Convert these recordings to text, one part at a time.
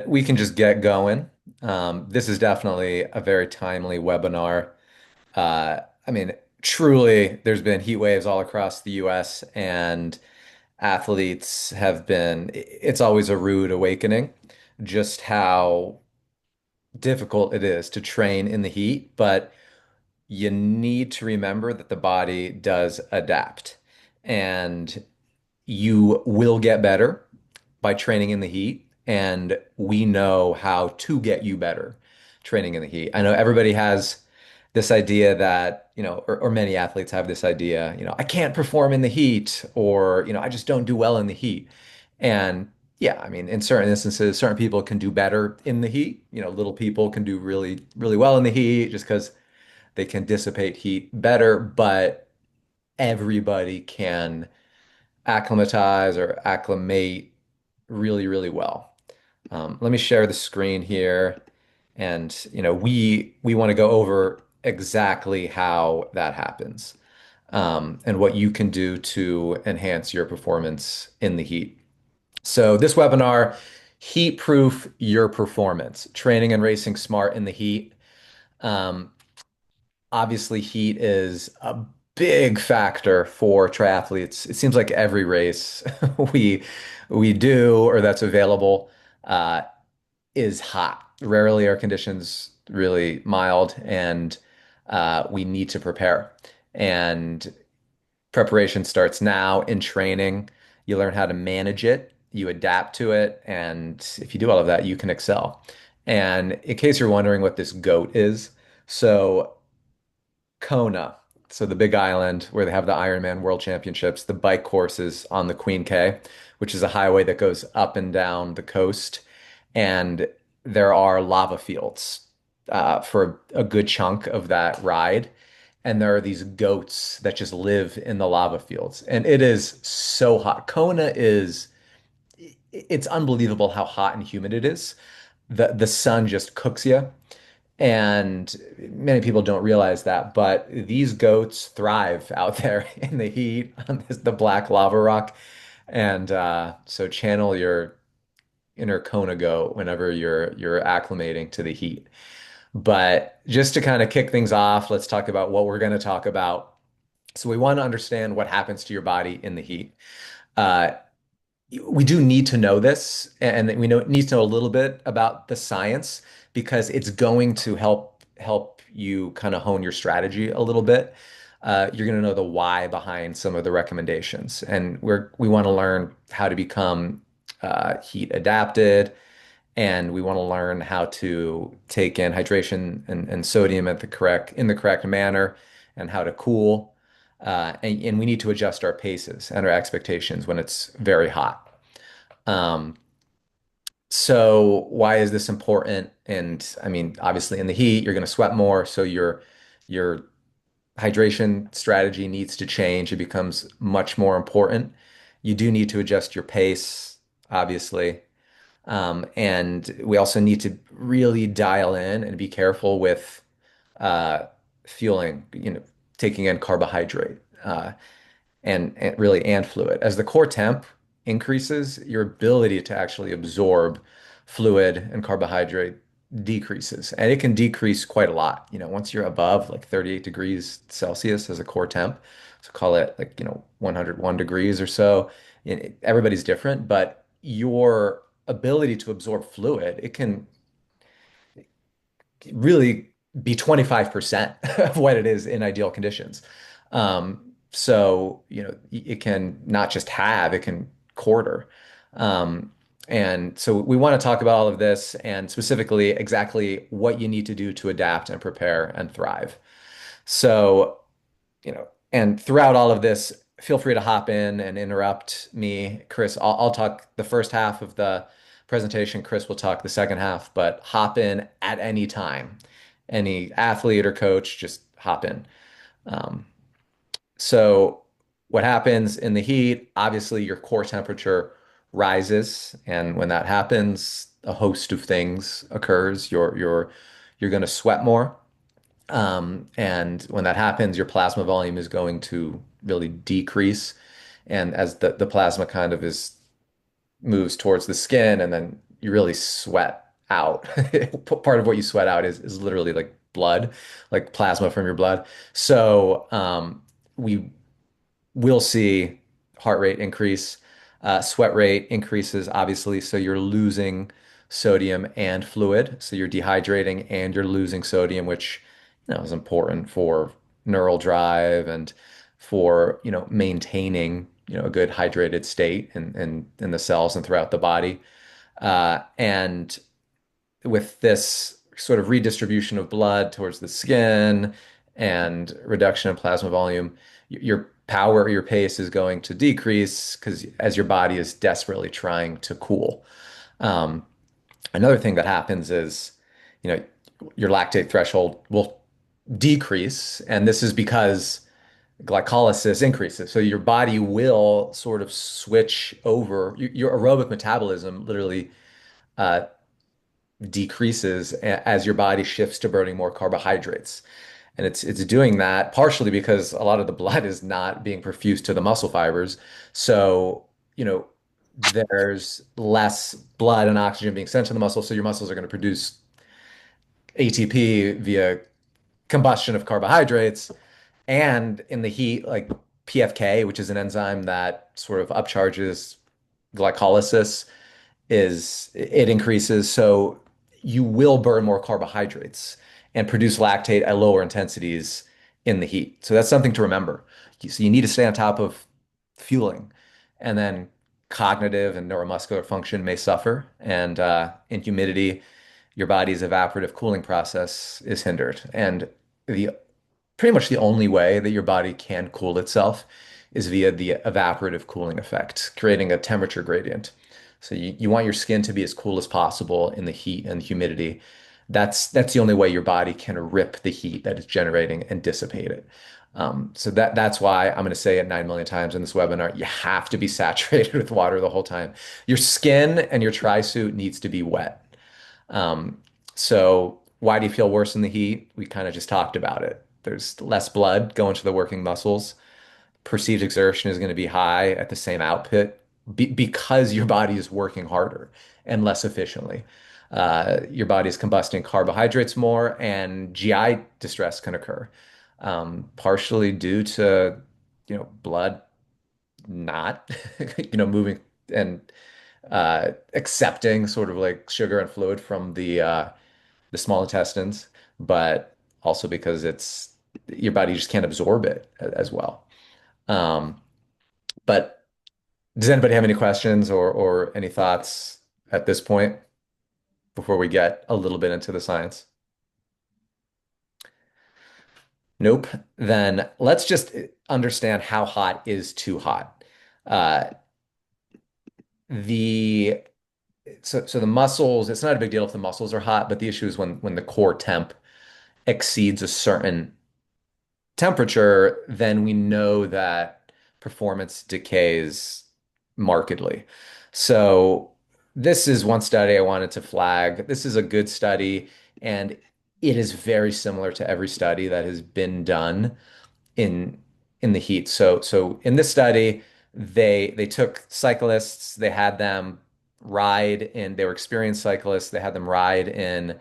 We can just get going. This is definitely a very timely webinar. I mean, truly, there's been heat waves all across the US, and athletes have it's always a rude awakening just how difficult it is to train in the heat, but you need to remember that the body does adapt. And you will get better by training in the heat, and we know how to get you better training in the heat. I know everybody has this idea that, or many athletes have this idea, I can't perform in the heat, or, I just don't do well in the heat. And yeah, I mean, in certain instances, certain people can do better in the heat. Little people can do really, really well in the heat just because they can dissipate heat better, but everybody can acclimatize or acclimate really, really well. Let me share the screen here, and we want to go over exactly how that happens, and what you can do to enhance your performance in the heat. So this webinar, Heat Proof Your Performance, Training and Racing Smart in the Heat. Um, Obviously, heat is a big factor for triathletes. It seems like every race we we do or that's available uh, is hot. Rarely are conditions really mild, and we need to prepare. And preparation starts now in training. You learn how to manage it, you adapt to it, and if you do all of that, you can excel. And in case you're wondering what this GOAT is, so Kona, so the big island where they have the Ironman World Championships, the bike courses on the Queen K, which is a highway that goes up and down the coast. And there are lava fields for a good chunk of that ride. And there are these goats that just live in the lava fields. And it is so hot. It's unbelievable how hot and humid it is. The sun just cooks you. And many people don't realize that, but these goats thrive out there in the heat on the black lava rock. And so channel your inner Kona goat whenever you're acclimating to the heat. But just to kind of kick things off, let's talk about what we're going to talk about. So we want to understand what happens to your body in the heat. Uh, we do need to know this, and need to know a little bit about the science because it's going to help you kind of hone your strategy a little bit. You're going to know the why behind some of the recommendations, and we want to learn how to become heat adapted, and we want to learn how to take in hydration and sodium at in the correct manner, and how to cool. And we need to adjust our paces and our expectations when it's very hot. Um, so why is this important? And I mean, obviously in the heat, you're going to sweat more, so your hydration strategy needs to change. It becomes much more important. You do need to adjust your pace, obviously. And we also need to really dial in and be careful with uh, fueling, taking in carbohydrate. And really and fluid. As the core temp increases, your ability to actually absorb fluid and carbohydrate decreases. And it can decrease quite a lot. Once you're above like 38 degrees Celsius as a core temp, so call it like, 101 degrees or so. Everybody's different, but your ability to absorb fluid, it can really be 25% of what it is in ideal conditions. So, it can not just halve, it can quarter. Um, and so we want to talk about all of this and specifically exactly what you need to do to adapt and prepare and thrive. So, and throughout all of this, feel free to hop in and interrupt me, Chris. I'll talk the first half of the presentation. Chris will talk the second half, but hop in at any time. Any athlete or coach, just hop in. Um, so what happens in the heat? Obviously, your core temperature rises, and when that happens, a host of things occurs. You're going to sweat more. And when that happens, your plasma volume is going to really decrease. And as the plasma kind of moves towards the skin and then you really sweat out. Part of what you sweat out is literally like blood, like plasma from your blood. So we will see heart rate increase, sweat rate increases, obviously. So you're losing sodium and fluid. So you're dehydrating and you're losing sodium, which is important for neural drive and for maintaining a good hydrated state in the cells and throughout the body. And with this sort of redistribution of blood towards the skin and reduction in plasma volume, your power, your pace is going to decrease because as your body is desperately trying to cool. Um, Another thing that happens is, you know, your lactate threshold will decrease, and this is because glycolysis increases. So your body will sort of switch over. Your aerobic metabolism literally uh, decreases as your body shifts to burning more carbohydrates. And it's doing that partially because a lot of the blood is not being perfused to the muscle fibers. So, there's less blood and oxygen being sent to the muscle, so your muscles are going to produce ATP via combustion of carbohydrates. And in the heat, like PFK, which is an enzyme that sort of upcharges glycolysis, is it increases. So you will burn more carbohydrates and produce lactate at lower intensities in the heat. So that's something to remember. So you need to stay on top of fueling. And then cognitive and neuromuscular function may suffer. And in humidity, your body's evaporative cooling process is hindered. And the pretty much the only way that your body can cool itself is via the evaporative cooling effect, creating a temperature gradient. So you want your skin to be as cool as possible in the heat and humidity. That's the only way your body can rip the heat that it's generating and dissipate it. So that's why I'm going to say it 9 million times in this webinar. You have to be saturated with water the whole time. Your skin and your tri-suit needs to be wet. Um, so why do you feel worse in the heat? We kind of just talked about it. There's less blood going to the working muscles. Perceived exertion is going to be high at the same output because your body is working harder and less efficiently. Your body is combusting carbohydrates more, and GI distress can occur, partially due to blood not moving and accepting sort of like sugar and fluid from the small intestines, but also because it's your body just can't absorb it as well. Um, but does anybody have any questions or any thoughts at this point before we get a little bit into the science? Nope. Then let's just understand how hot is too hot. Uh, the so the muscles, it's not a big deal if the muscles are hot, but the issue is when the core temp exceeds a certain temperature, then we know that performance decays markedly. So this is one study I wanted to flag. This is a good study, and it is very similar to every study that has been done in in the heat. So in this study, they took cyclists, they had them ride in, they were experienced cyclists, they had them ride in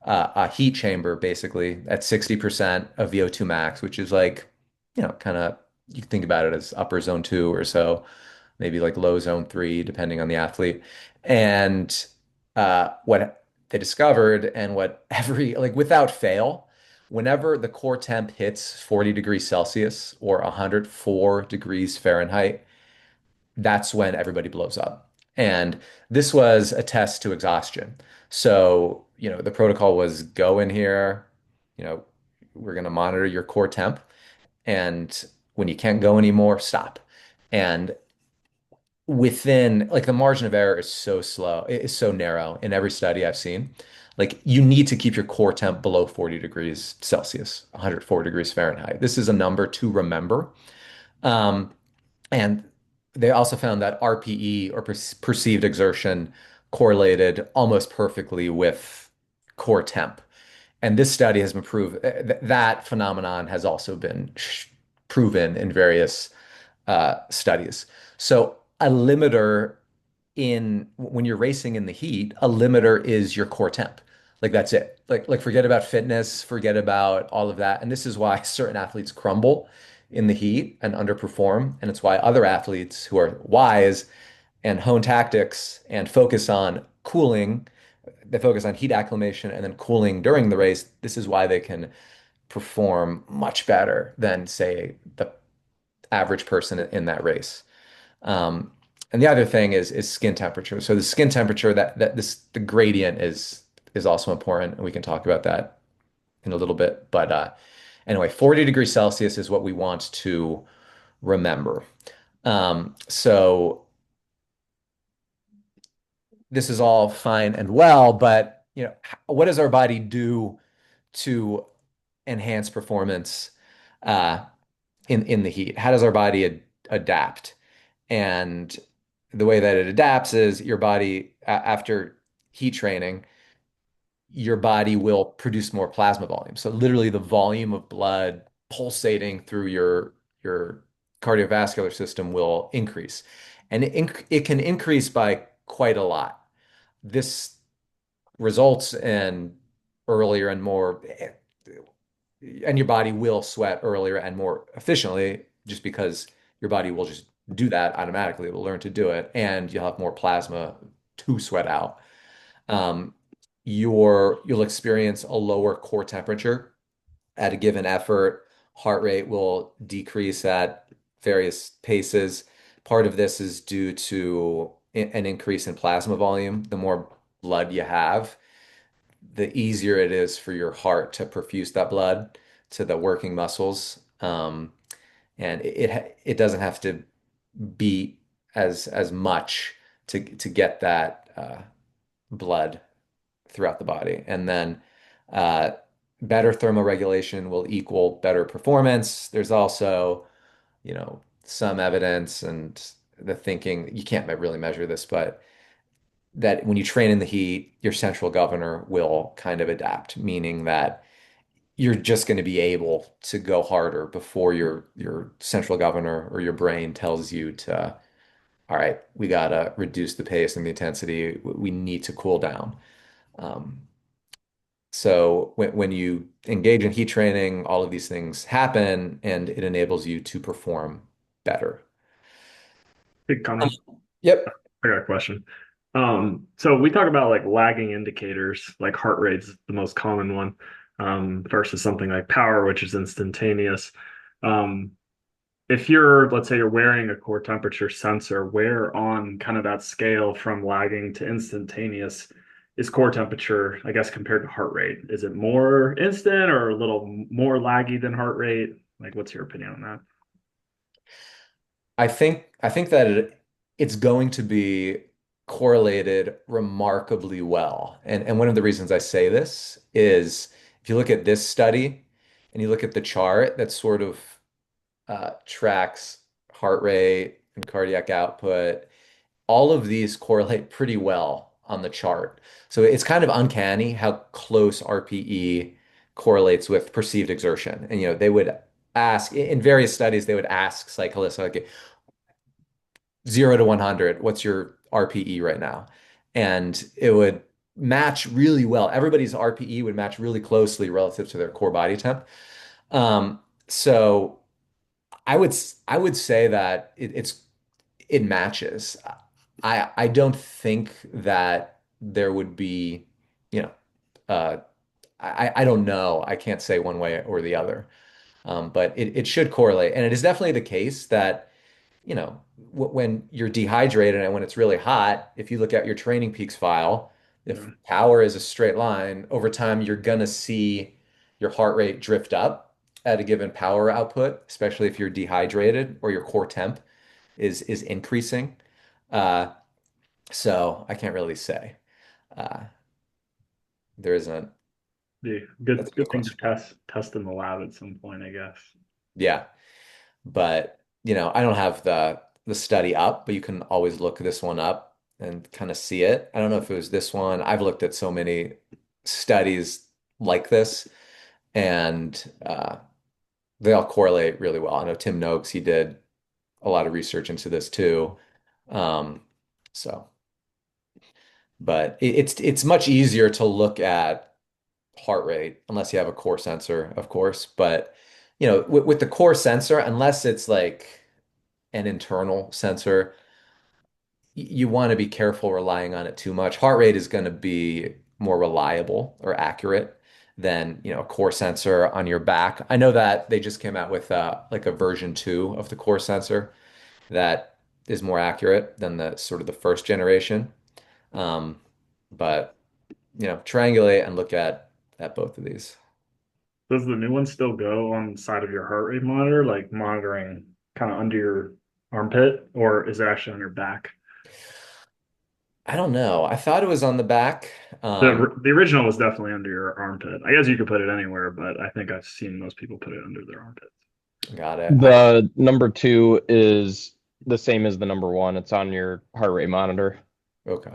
a heat chamber basically at 60% of VO2 max, which is like, kind of, you can think about it as upper zone two or so, maybe like low zone three, depending on the athlete. And what they discovered and what like without fail, whenever the core temp hits 40 degrees Celsius or 104 degrees Fahrenheit, that's when everybody blows up. And this was a test to exhaustion. So, the protocol was go in here, you know, we're going to monitor your core temp. And when you can't go anymore, stop. And within, like, the margin of error is so slow, it is so narrow in every study I've seen. Like, you need to keep your core temp below 40 degrees Celsius, 104 degrees Fahrenheit. This is a number to remember. Um, and they also found that RPE or perceived exertion correlated almost perfectly with core temp. And this study has been proved that phenomenon has also been proven in various studies. So a limiter in when you're racing in the heat, a limiter is your core temp. Like that's it. Like forget about fitness, forget about all of that. And this is why certain athletes crumble in the heat and underperform. And it's why other athletes who are wise and hone tactics and focus on cooling, they focus on heat acclimation and then cooling during the race. This is why they can perform much better than, say, the average person in that race. Um, and the other thing is skin temperature. So the skin temperature that this the gradient is also important, and we can talk about that in a little bit. But anyway, 40 degrees Celsius is what we want to remember. So this is all fine and well, but what does our body do to enhance performance uh, in the heat? How does our body adapt? And the way that it adapts is your body, after heat training, your body will produce more plasma volume. So literally the volume of blood pulsating through your cardiovascular system will increase. And it can increase by quite a lot. This results in earlier and more, and your body will sweat earlier and more efficiently just because your body will just do that automatically. It will learn to do it, and you'll have more plasma to sweat out. Um, you'll experience a lower core temperature at a given effort. Heart rate will decrease at various paces. Part of this is due to an increase in plasma volume. The more blood you have, the easier it is for your heart to perfuse that blood to the working muscles. And it doesn't have to beat as much to get that blood throughout the body. And then uh, better thermoregulation will equal better performance. There's also, some evidence and the thinking, you can't really measure this, but that when you train in the heat, your central governor will kind of adapt, meaning that you're just going to be able to go harder before your central governor or your brain tells you to, all right, we gotta reduce the pace and the intensity. We need to cool down. Um, so when you engage in heat training, all of these things happen and it enables you to perform better. Big comment. Yep. I got a question. So we talk about like lagging indicators, like heart rate's the most common one, versus something like power, which is instantaneous. Um, if you're, let's say you're wearing a core temperature sensor, where on kind of that scale from lagging to instantaneous is core temperature, I guess, compared to heart rate? Is it more instant or a little more laggy than heart rate? Like, what's your opinion on that? I think that it's going to be correlated remarkably well. And one of the reasons I say this is if you look at this study and you look at the chart that sort of tracks heart rate and cardiac output, all of these correlate pretty well on the chart. So it's kind of uncanny how close RPE correlates with perceived exertion. And they would ask in various studies, they would ask cyclists, like, 0 to 100, what's your RPE right now? And it would match really well. Everybody's RPE would match really closely relative to their core body temp. So I would say that it matches. I don't think that there would be, you know, uh, I don't know. I can't say one way or the other. But it should correlate. And it is definitely the case that, when you're dehydrated and when it's really hot, if you look at your training peaks file, if Yeah. power is a straight line, over time you're gonna see your heart rate drift up at a given power output, especially if you're dehydrated or your core temp is increasing. Uh, so I can't really say. Uh, there isn't. The That's good a good good thing to question. test in the lab at some point, I guess. Yeah, but I don't have the study up, but you can always look this one up and kind of see it. I don't know if it was this one. I've looked at so many studies like this, and they all correlate really well. I know Tim Noakes, he did a lot of research into this too. Um, so. But it's much easier to look at heart rate unless you have a core sensor, of course. But with the core sensor, unless it's like an internal sensor, you want to be careful relying on it too much. Heart rate is going to be more reliable or accurate than, a core sensor on your back. I know that they just came out with like a version 2 of the core sensor that is more accurate than the sort of the first generation. Um, but triangulate and look at both of these. Does the new one still go on the side of your heart rate monitor, like monitoring kind of under your armpit, or is it actually on your back? I don't know. I thought it was on the back. The original was definitely under your armpit. I guess you could put it anywhere, but I think I've seen most people put it under their armpits. Got it. The number two is the same as the number one. It's on your heart rate monitor. Okay.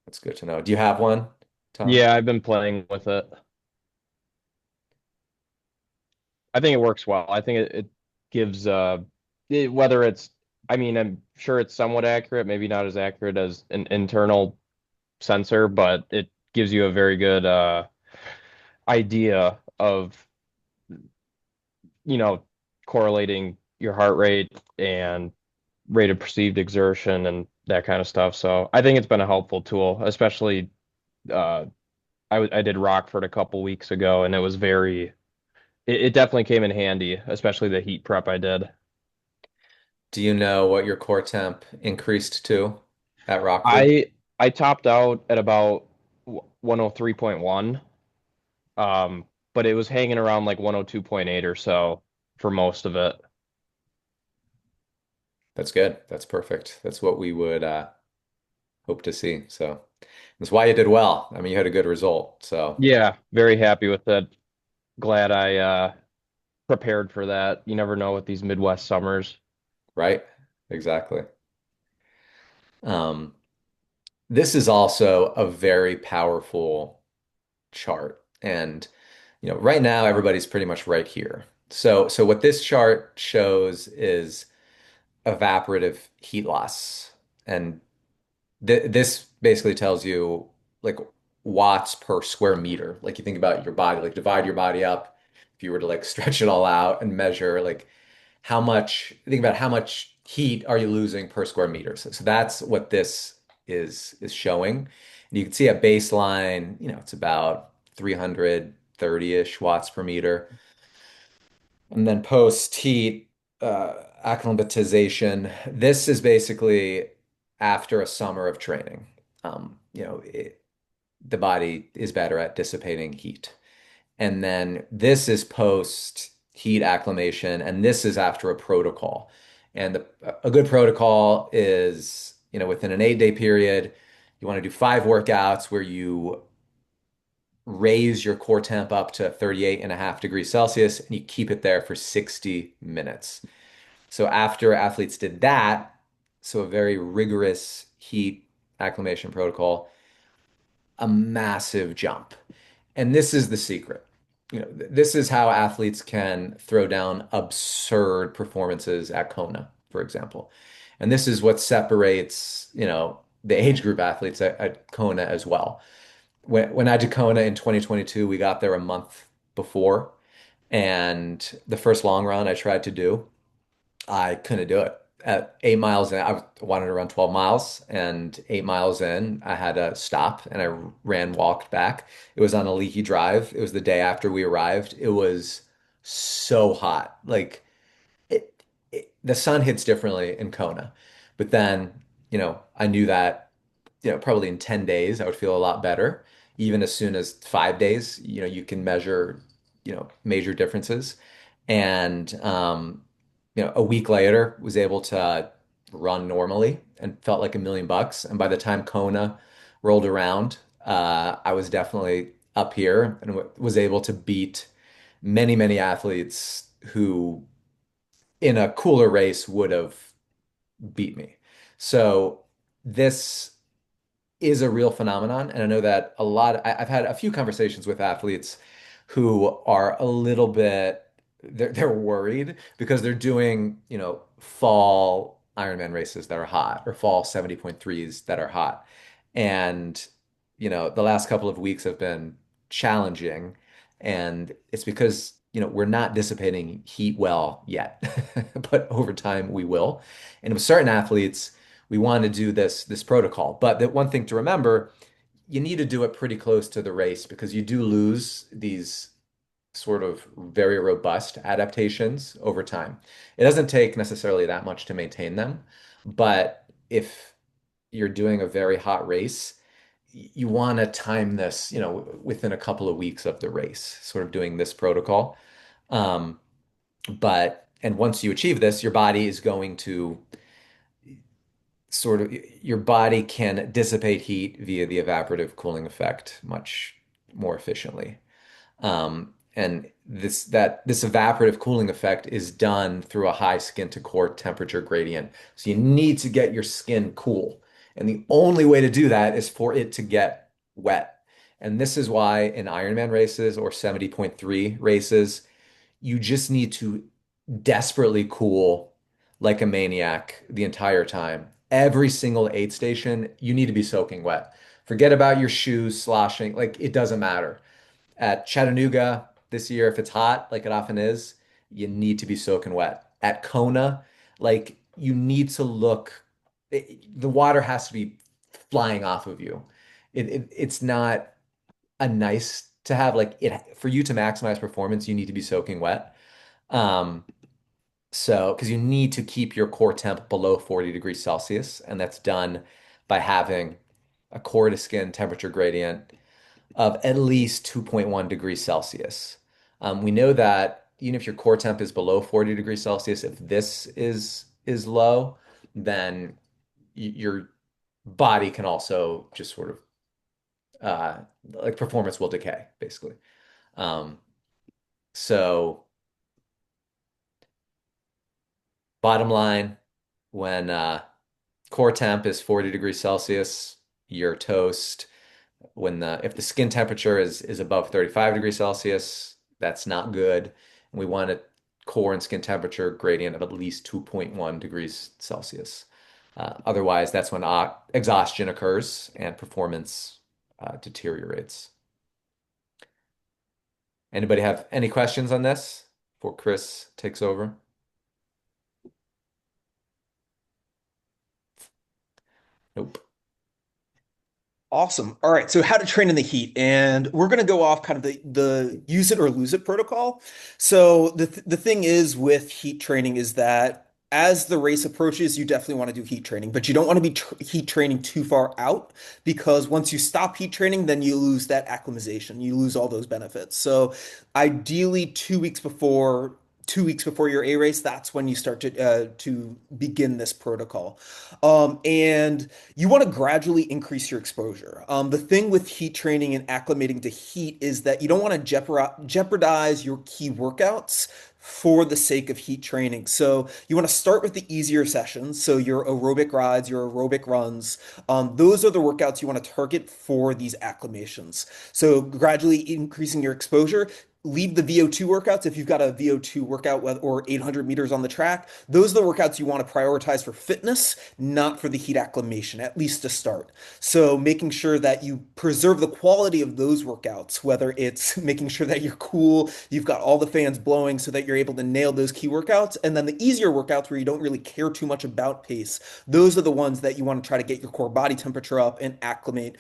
That's good to know. Do you have one, Tom? Yeah, I've been playing with it. I think it works well. I think it gives whether it's I mean, I'm sure it's somewhat accurate, maybe not as accurate as an internal sensor, but it gives you a very good idea of, you know, correlating your heart rate and rate of perceived exertion and that kind of stuff. So I think it's been a helpful tool, especially uh, I did Rockford a couple weeks ago, and it was it definitely came in handy, especially the heat prep I did. Do you know what your core temp increased to at Rockford? I topped out at about 103.1, but it was hanging around like 102.8 or so for most of it. That's good. That's perfect. That's what we would hope to see. So that's why you did well. I mean, you had a good result. So, Yeah, very happy with it. Glad I prepared for that. You never know with these Midwest summers. right? Exactly. Um, this is also a very powerful chart. And, right now everybody's pretty much right here. So what this chart shows is evaporative heat loss. And this basically tells you like watts per square meter. Like you think about your body, like divide your body up. If you were to like stretch it all out and measure like think about how much heat are you losing per square meter. So that's what this is showing. And you can see a baseline, it's about 330-ish watts per meter. And then post heat acclimatization. This is basically after a summer of training. The body is better at dissipating heat. And then this is post heat acclimation, and this is after a protocol. And a good protocol is, within an 8-day period, you want to do 5 workouts where you raise your core temp up to 38.5 degrees Celsius and you keep it there for 60 minutes. So after athletes did that, so a very rigorous heat acclimation protocol, a massive jump. And this is the secret. This is how athletes can throw down absurd performances at Kona, for example. And this is what separates, the age group athletes at Kona as well. When I did Kona in 2022, we got there a month before. And the first long run I tried to do, I couldn't do it. At 8 miles in, I wanted to run 12 miles, and 8 miles in, I had to stop and I walked back. It was on a leaky drive. It was the day after we arrived. It was so hot. Like the sun hits differently in Kona. But then, I knew that, probably in 10 days, I would feel a lot better. Even as soon as 5 days, you can measure, major differences. And, a week later, was able to run normally and felt like $1 million. And by the time Kona rolled around, I was definitely up here and was able to beat many, many athletes who in a cooler race would have beat me. So this is a real phenomenon. And I know that I've had a few conversations with athletes who are a little bit, they're worried because they're doing, fall Ironman races that are hot or fall 70.3s that are hot. And, the last couple of weeks have been challenging. And it's because, we're not dissipating heat well yet, but over time we will. And with certain athletes, we want to do this protocol. But the one thing to remember, you need to do it pretty close to the race because you do lose these sort of very robust adaptations over time. It doesn't take necessarily that much to maintain them, but if you're doing a very hot race, you want to time this, within a couple of weeks of the race, sort of doing this protocol. Um, and once you achieve this, your body is going to your body can dissipate heat via the evaporative cooling effect much more efficiently. And this evaporative cooling effect is done through a high skin to core temperature gradient. So you need to get your skin cool. And the only way to do that is for it to get wet. And this is why in Ironman races or 70.3 races, you just need to desperately cool like a maniac the entire time. Every single aid station, you need to be soaking wet. Forget about your shoes sloshing, like it doesn't matter. At Chattanooga this year, if it's hot, like it often is, you need to be soaking wet. At Kona, like you need to the water has to be flying off of you. It's not a nice to have, like it for you to maximize performance, you need to be soaking wet. Um, because you need to keep your core temp below 40 degrees Celsius, and that's done by having a core to skin temperature gradient of at least 2.1 degrees Celsius. We know that even if your core temp is below 40 degrees Celsius, if this is low, then your body can also just sort of like performance will decay, basically. Um, so bottom line, when core temp is 40 degrees Celsius, you're toast. If the skin temperature is above 35 degrees Celsius, that's not good. And we want a core and skin temperature gradient of at least 2.1 degrees Celsius. Otherwise, that's when exhaustion occurs and performance deteriorates. Anybody have any questions on this before Chris takes over? Nope. Awesome. All right. So how to train in the heat. And we're going to go off kind of the use it or lose it protocol. So the thing is with heat training is that as the race approaches, you definitely want to do heat training, but you don't want to be tr heat training too far out because once you stop heat training, then you lose that acclimatization. You lose all those benefits. So ideally 2 weeks before 2 weeks before your A race, that's when you start to begin this protocol. And you want to gradually increase your exposure. The thing with heat training and acclimating to heat is that you don't want to jeopardize your key workouts for the sake of heat training. So you want to start with the easier sessions. So your aerobic rides, your aerobic runs, those are the workouts you want to target for these acclimations. So gradually increasing your exposure. Leave the VO2 workouts if you've got a VO2 workout or 800 meters on the track. Those are the workouts you want to prioritize for fitness, not for the heat acclimation, at least to start. So making sure that you preserve the quality of those workouts, whether it's making sure that you're cool, you've got all the fans blowing so that you're able to nail those key workouts. And then the easier workouts where you don't really care too much about pace, those are the ones that you want to try to get your core body temperature up and acclimate,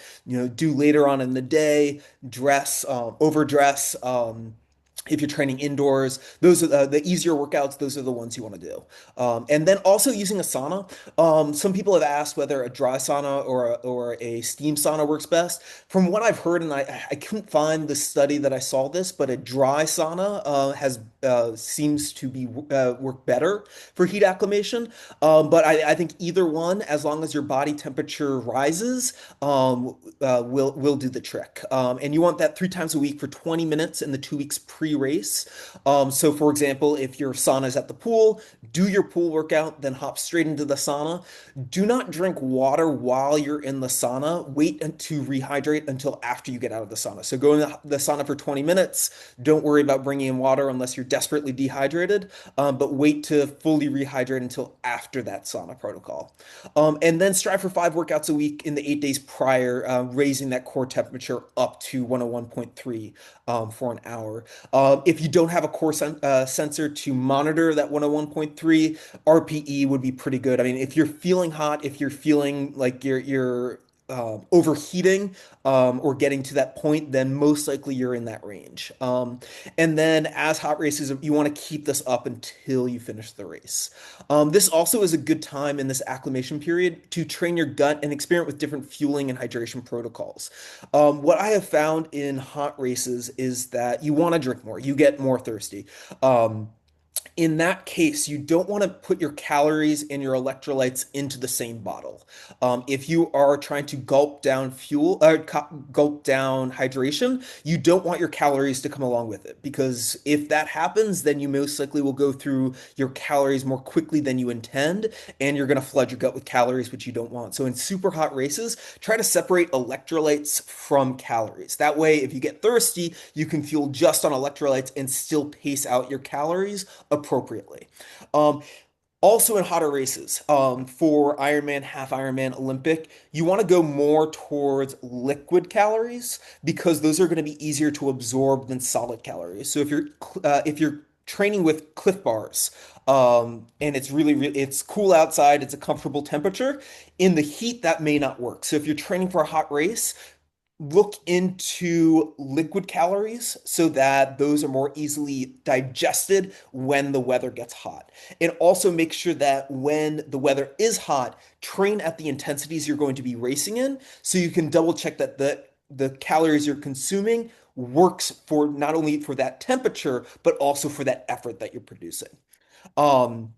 do later on in the day, overdress, if you're training indoors, those are the easier workouts. Those are the ones you want to do. And then also using a sauna. Some people have asked whether a dry sauna or a steam sauna works best. From what I've heard, and I couldn't find the study that I saw this, but a dry sauna has seems to be work better for heat acclimation. But I think either one, as long as your body temperature rises, will do the trick. And you want that 3 times a week for 20 minutes in the 2 weeks pre-race. So for example, if your sauna is at the pool, do your pool workout, then hop straight into the sauna. Do not drink water while you're in the sauna. To rehydrate until after you get out of the sauna. So go in the sauna for 20 minutes. Don't worry about bringing in water unless you're desperately dehydrated, but wait to fully rehydrate until after that sauna protocol. And then strive for 5 workouts a week in the 8 days prior, raising that core temperature up to 101.3 for an hour. If you don't have a sensor to monitor that 101.3, RPE would be pretty good. I mean, if you're feeling hot, if you're feeling like you're overheating or getting to that point, then most likely you're in that range. And then as hot races, you want to keep this up until you finish the race. This also is a good time in this acclimation period to train your gut and experiment with different fueling and hydration protocols. What I have found in hot races is that you want to drink more, you get more thirsty. In that case, you don't want to put your calories and your electrolytes into the same bottle. If you are trying to gulp down hydration, you don't want your calories to come along with it because if that happens, then you most likely will go through your calories more quickly than you intend, and you're going to flood your gut with calories, which you don't want. So in super hot races, try to separate electrolytes from calories. That way, if you get thirsty, you can fuel just on electrolytes and still pace out your calories appropriately. Um, Also in hotter races, for Ironman, half Ironman, Olympic, you want to go more towards liquid calories because those are going to be easier to absorb than solid calories. So if you're training with Cliff Bars, and it's cool outside, it's a comfortable temperature. In the heat, that may not work. So if you're training for a hot race, look into liquid calories so that those are more easily digested when the weather gets hot. And also make sure that when the weather is hot, train at the intensities you're going to be racing in so you can double check that the calories you're consuming works for not only for that temperature, but also for that effort that you're producing. Um,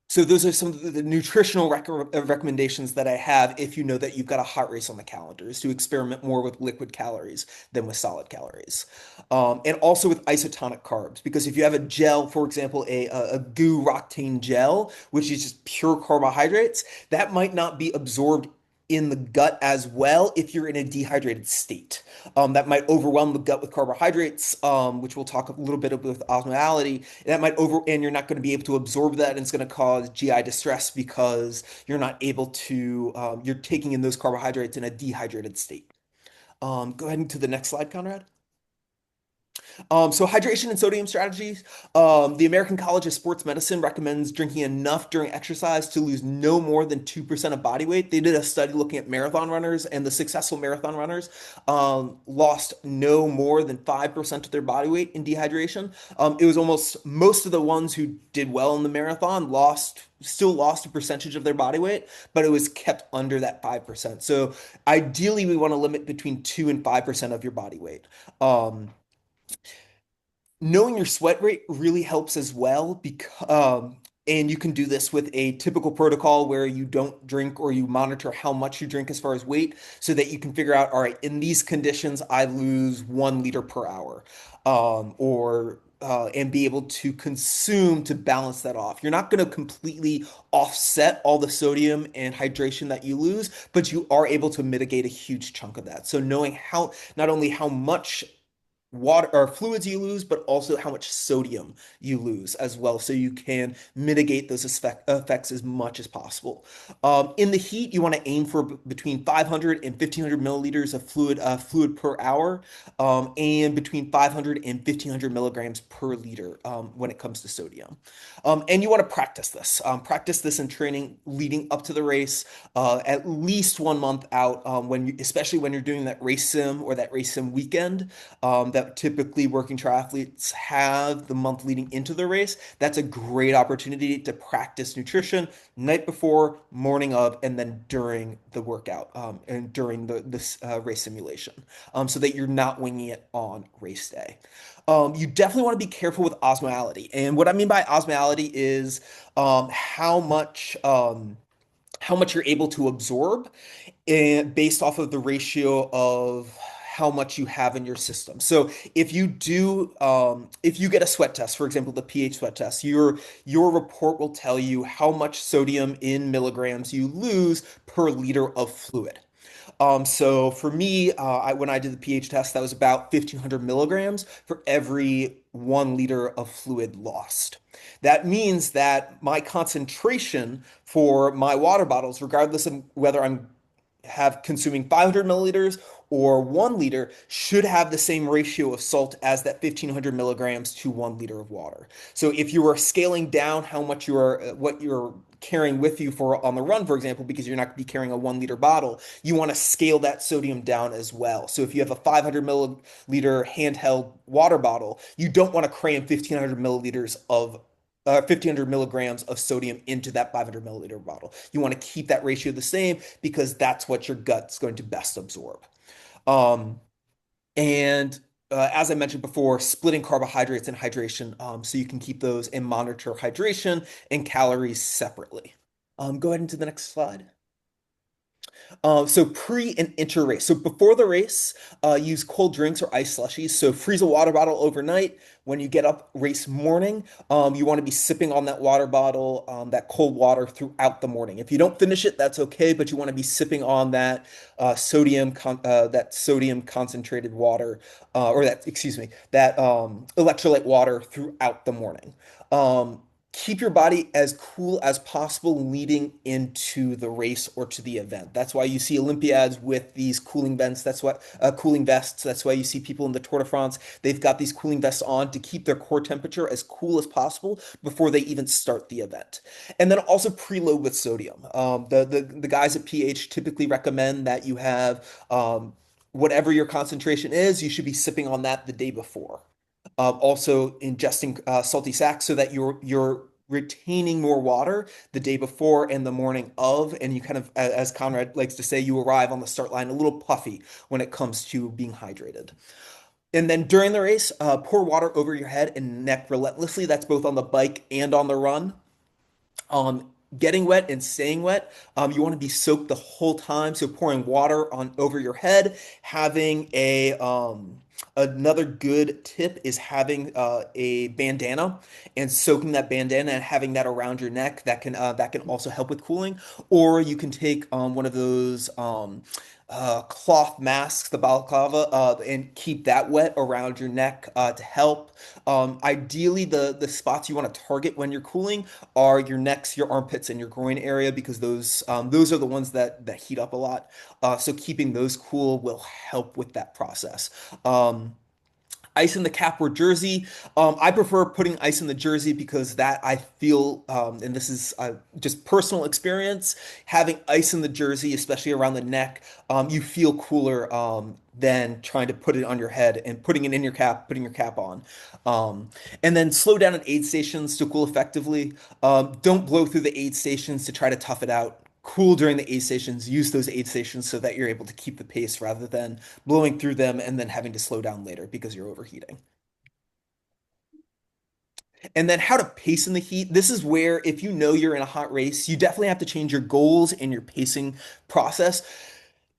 so those are some of the nutritional recommendations that I have if you know that you've got a hot race on the calendar, is to experiment more with liquid calories than with solid calories. And also with isotonic carbs, because if you have a gel, for example, a goo Roctane gel, which is just pure carbohydrates, that might not be absorbed in the gut as well if you're in a dehydrated state. That might overwhelm the gut with carbohydrates, which we'll talk a little bit about with osmolality. And you're not going to be able to absorb that, and it's going to cause GI distress because you're taking in those carbohydrates in a dehydrated state. Go ahead to the next slide, Conrad. So hydration and sodium strategies. The American College of Sports Medicine recommends drinking enough during exercise to lose no more than 2% of body weight. They did a study looking at marathon runners, and the successful marathon runners lost no more than 5% of their body weight in dehydration. It was almost most of the ones who did well in the marathon still lost a percentage of their body weight, but it was kept under that 5%. So ideally, we want to limit between 2 and 5% of your body weight. Knowing your sweat rate really helps as well because and you can do this with a typical protocol where you don't drink or you monitor how much you drink as far as weight so that you can figure out, all right, in these conditions, I lose 1 liter per hour, or and be able to consume to balance that off. You're not going to completely offset all the sodium and hydration that you lose, but you are able to mitigate a huge chunk of that. So knowing not only how much water or fluids you lose, but also how much sodium you lose as well, so you can mitigate those effects as much as possible. In the heat, you want to aim for between 500 and 1500 milliliters of fluid per hour, and between 500 and 1500 milligrams per liter when it comes to sodium. And you want to practice this in training leading up to the race, at least 1 month out, especially when you're doing that race sim or that race sim weekend, that typically working triathletes have the month leading into the race. That's a great opportunity to practice nutrition night before, morning of, and then during the workout, and during the race simulation, so that you're not winging it on race day. You definitely want to be careful with osmolality. And what I mean by osmolality is how much you're able to absorb, and based off of the ratio of how much you have in your system. So if you get a sweat test, for example, the pH sweat test, your report will tell you how much sodium in milligrams you lose per liter of fluid. So for me, when I did the pH test, that was about 1,500 milligrams for every 1 liter of fluid lost. That means that my concentration for my water bottles, regardless of whether I'm have consuming 500 milliliters or 1 liter, should have the same ratio of salt as that 1,500 milligrams to 1 liter of water. So if you are scaling down how much what you're carrying with you for on the run, for example, because you're not going to be carrying a 1 liter bottle, you want to scale that sodium down as well. So if you have a 500 milliliter handheld water bottle, you don't want to cram 1,500 milliliters of 1,500 milligrams of sodium into that 500 milliliter bottle. You want to keep that ratio the same because that's what your gut's going to best absorb. Um, and as I mentioned before, splitting carbohydrates and hydration so you can keep those and monitor hydration and calories separately. Go ahead into the next slide. So pre and inter race. So before the race, use cold drinks or ice slushies. So freeze a water bottle overnight. When you get up race morning, you want to be sipping on that water bottle, that cold water throughout the morning. If you don't finish it, that's okay, but you want to be sipping on that sodium concentrated water, or that excuse me, that electrolyte water throughout the morning. Um, Keep your body as cool as possible leading into the race or to the event. That's why you see Olympiads with these cooling vests. That's what cooling vests. That's why you see people in the Tour de France. They've got these cooling vests on to keep their core temperature as cool as possible before they even start the event. And then also preload with sodium. The guys at PH typically recommend that you have whatever your concentration is, you should be sipping on that the day before. Also ingesting salty sacks so that you're retaining more water the day before and the morning of, and you kind of, as Conrad likes to say, you arrive on the start line a little puffy when it comes to being hydrated. And then during the race, pour water over your head and neck relentlessly. That's both on the bike and on the run. Getting wet and staying wet. You want to be soaked the whole time. So pouring water on over your head, having a another good tip is having a bandana and soaking that bandana and having that around your neck. That can also help with cooling. Or you can take one of those cloth masks, the balaclava, and keep that wet around your neck to help. Ideally, the spots you want to target when you're cooling are your necks, your armpits, and your groin area because those are the ones that heat up a lot. So keeping those cool will help with that process. Ice in the cap or jersey. I prefer putting ice in the jersey because that I feel, and this is just personal experience, having ice in the jersey, especially around the neck, you feel cooler than trying to put it on your head and putting it in your cap, putting your cap on. And then slow down at aid stations to cool effectively. Don't blow through the aid stations to try to tough it out. Cool during the aid stations. Use those aid stations so that you're able to keep the pace rather than blowing through them and then having to slow down later because you're overheating. And then how to pace in the heat. This is where, if you know you're in a hot race, you definitely have to change your goals and your pacing process.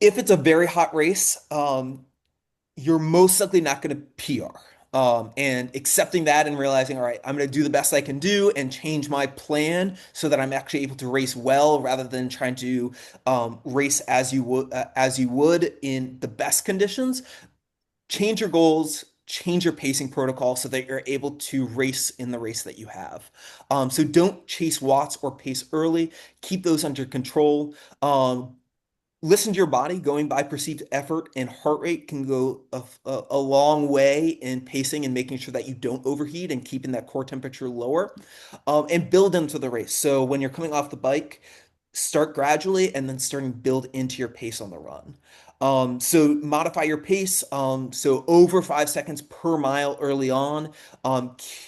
If it's a very hot race, you're most likely not going to PR. And accepting that and realizing, all right, I'm going to do the best I can do and change my plan so that I'm actually able to race well rather than trying to race as you would in the best conditions. Change your goals, change your pacing protocol so that you're able to race in the race that you have. So don't chase watts or pace early. Keep those under control. Listen to your body. Going by perceived effort and heart rate can go a long way in pacing and making sure that you don't overheat and keeping that core temperature lower. And build into the race. So when you're coming off the bike, start gradually and then starting to build into your pace on the run. So modify your pace. So over 5 seconds per mile early on,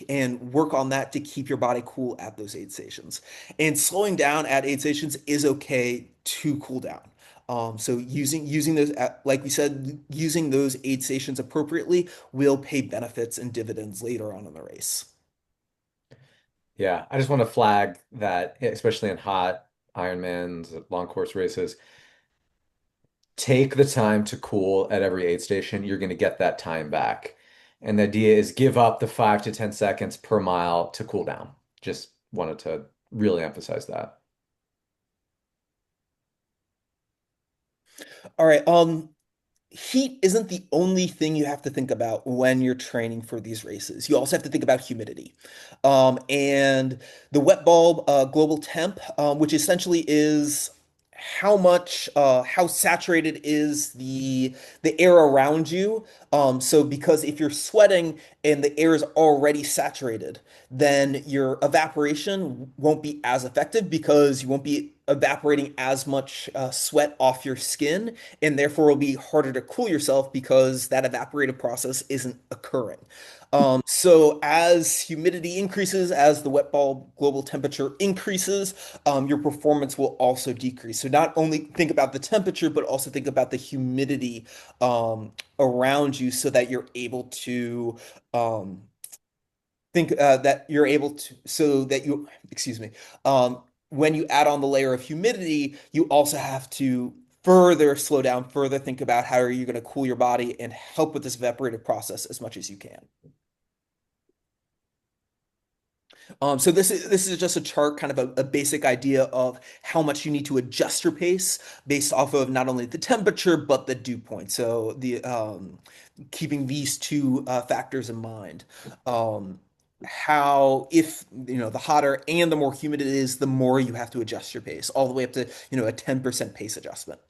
and work on that to keep your body cool at those aid stations. And slowing down at aid stations is okay to cool down. So using those, like we said, using those aid stations appropriately will pay benefits and dividends later on in the race. Yeah, I just want to flag that, especially in hot Ironmans, long course races, take the time to cool at every aid station. You're going to get that time back. And the idea is give up the 5 to 10 seconds per mile to cool down. Just wanted to really emphasize that. All right. Heat isn't the only thing you have to think about when you're training for these races. You also have to think about humidity. And the wet bulb global temp, which essentially is how saturated is the air around you. So because if you're sweating and the air is already saturated, then your evaporation won't be as effective because you won't be evaporating as much sweat off your skin, and therefore it'll be harder to cool yourself because that evaporative process isn't occurring. So as humidity increases, as the wet bulb global temperature increases, your performance will also decrease. So not only think about the temperature, but also think about the humidity around you so that you're able to um, think that you're able to so that you excuse me when you add on the layer of humidity, you also have to further slow down, further think about how are you going to cool your body and help with this evaporative process as much as you can. So this is just a chart, kind of a basic idea of how much you need to adjust your pace based off of not only the temperature but the dew point. So the keeping these two factors in mind. How if the hotter and the more humid it is, the more you have to adjust your pace, all the way up to a 10% pace adjustment.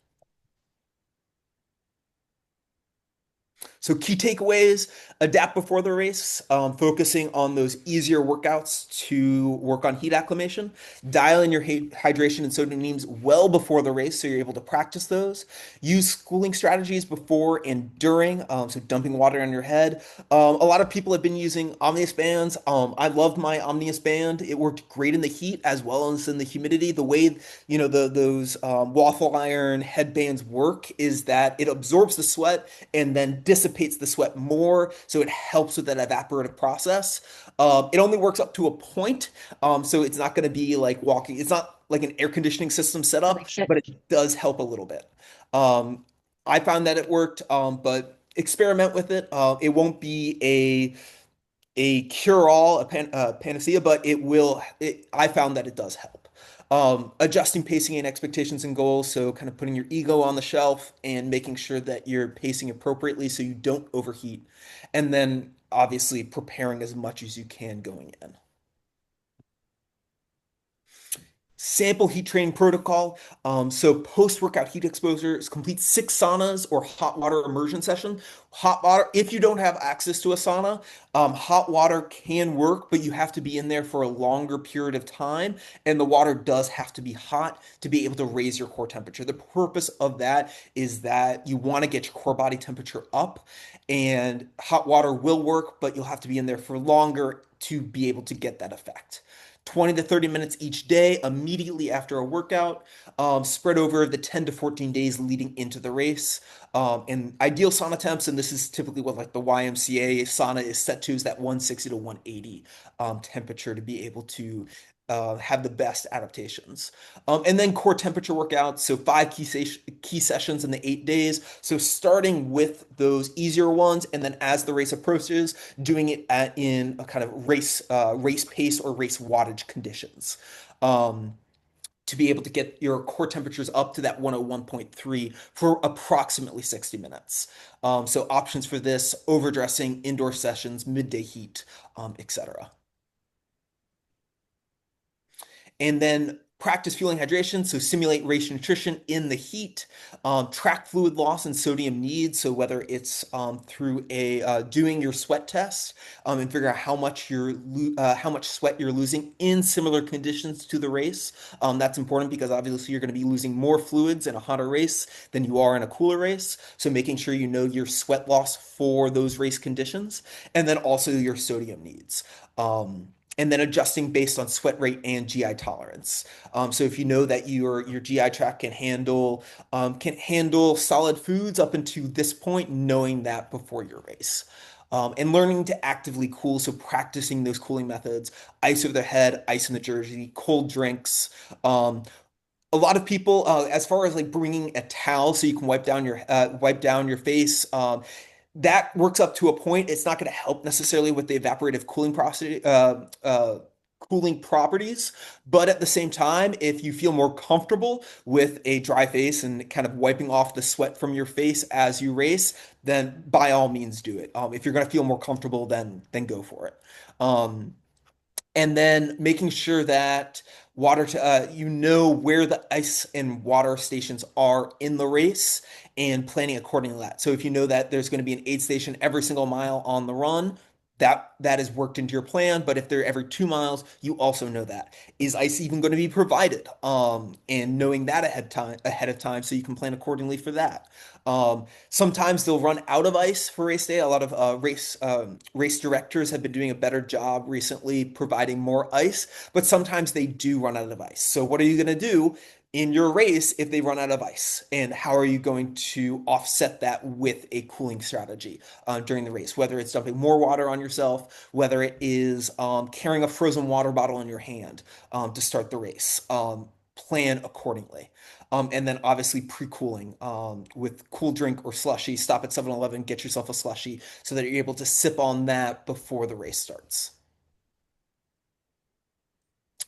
So key takeaways, adapt before the race, focusing on those easier workouts to work on heat acclimation. Dial in your hydration and sodium needs well before the race so you're able to practice those. Use cooling strategies before and during, so dumping water on your head. A lot of people have been using Omnius bands. I loved my Omnius band. It worked great in the heat as well as in the humidity. The way those waffle iron headbands work is that it absorbs the sweat and then dissipates the sweat more, so it helps with that evaporative process. It only works up to a point, so it's not going to be like walking. It's not like an air conditioning system set up, but it does help a little bit. Um, I found that it worked, but experiment with it. It won't be a cure-all, panacea, but it will. I found that it does help. Adjusting pacing and expectations and goals, so kind of putting your ego on the shelf and making sure that you're pacing appropriately so you don't overheat, and then obviously preparing as much as you can going in. Sample heat training protocol. So post-workout heat exposure is complete 6 saunas or hot water immersion session. Hot water, if you don't have access to a sauna, hot water can work, but you have to be in there for a longer period of time, and the water does have to be hot to be able to raise your core temperature. The purpose of that is that you want to get your core body temperature up, and hot water will work, but you'll have to be in there for longer to be able to get that effect. 20 to 30 minutes each day immediately after a workout, spread over the 10 to 14 days leading into the race. And ideal sauna temps, and this is typically what like the YMCA sauna is set to, is that 160 to 180 temperature to be able to have the best adaptations. And then core temperature workouts, so 5 key sessions in the 8 days. So starting with those easier ones, and then as the race approaches, doing it in a kind of race pace or race wattage conditions. Um, to be able to get your core temperatures up to that 101.3 for approximately 60 minutes. So options for this, overdressing, indoor sessions, midday heat, etc. And then practice fueling hydration, so simulate race nutrition in the heat, track fluid loss and sodium needs, so whether it's through a doing your sweat test and figure out how much sweat you're losing in similar conditions to the race. That's important because obviously you're going to be losing more fluids in a hotter race than you are in a cooler race, so making sure you know your sweat loss for those race conditions, and then also your sodium needs. And then adjusting based on sweat rate and GI tolerance. So if you know that your GI tract can handle solid foods up until this point, knowing that before your race. And learning to actively cool, so practicing those cooling methods, ice over the head, ice in the jersey, cold drinks, a lot of people, as far as like bringing a towel so you can wipe down your face, that works up to a point. It's not going to help necessarily with the evaporative cooling properties, but at the same time, if you feel more comfortable with a dry face and kind of wiping off the sweat from your face as you race, then by all means do it. If you're going to feel more comfortable, then go for it. Um, and then making sure that you know where the ice and water stations are in the race and planning accordingly to that. So if you know that there's going to be an aid station every single mile on the run, that is worked into your plan. But if they're every 2 miles, you also know that. Is ice even going to be provided? And knowing that ahead of time so you can plan accordingly for that. Sometimes they'll run out of ice for race day. A lot of race directors have been doing a better job recently providing more ice, but sometimes they do run out of ice. So what are you going to do in your race if they run out of ice? And how are you going to offset that with a cooling strategy during the race? Whether it's dumping more water on yourself, whether it is carrying a frozen water bottle in your hand to start the race. Plan accordingly. And then obviously pre-cooling with cool drink or slushy. Stop at 7-Eleven, get yourself a slushy so that you're able to sip on that before the race starts.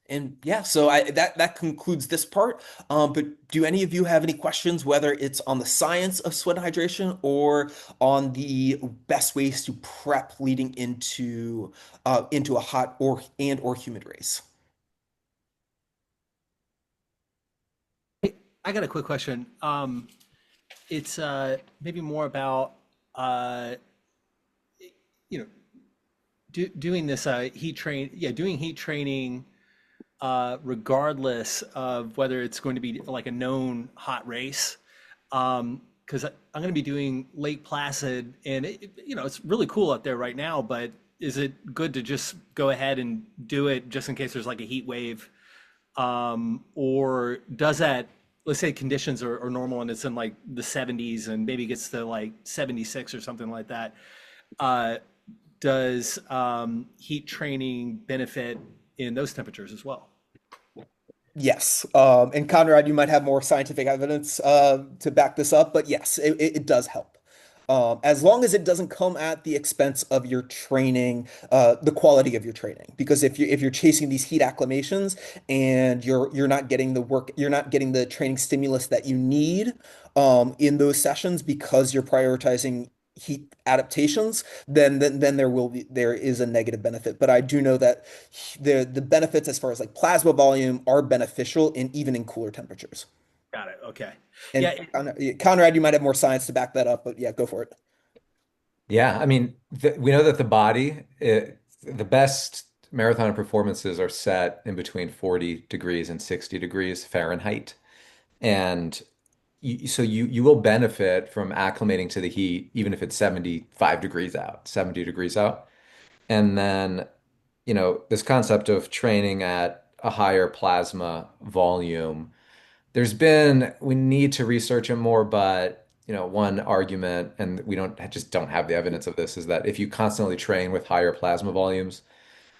And yeah, so that concludes this part. But do any of you have any questions, whether it's on the science of sweat hydration or on the best ways to prep leading into a hot or humid race? I got a quick question. It's maybe more about uh, you know doing this doing heat training regardless of whether it's going to be like a known hot race. Because I'm going to be doing Lake Placid, and it's really cool out there right now. But is it good to just go ahead and do it just in case there's like a heat wave? Or does that, let's say conditions are normal and it's in like the 70s and maybe gets to like 76 or something like that. Uh, does heat training benefit in those temperatures as well? Yes. And Conrad, you might have more scientific evidence to back this up, but yes, it does help. As long as it doesn't come at the expense of your training, the quality of your training. Because if you're chasing these heat acclimations and you're not getting the work, you're not getting the training stimulus that you need in those sessions because you're prioritizing heat adaptations, then there is a negative benefit. But I do know that the benefits as far as like plasma volume are beneficial in even in cooler temperatures. Got it. Okay. And Yeah. Conrad, you might have more science to back that up, but yeah, go for it. Yeah, I mean, we know that the best marathon performances are set in between 40 degrees and 60 degrees Fahrenheit. And so you will benefit from acclimating to the heat, even if it's 75 degrees out, 70 degrees out. And then, this concept of training at a higher plasma volume, we need to research it more, but one argument, and we don't have the evidence of this, is that if you constantly train with higher plasma volumes,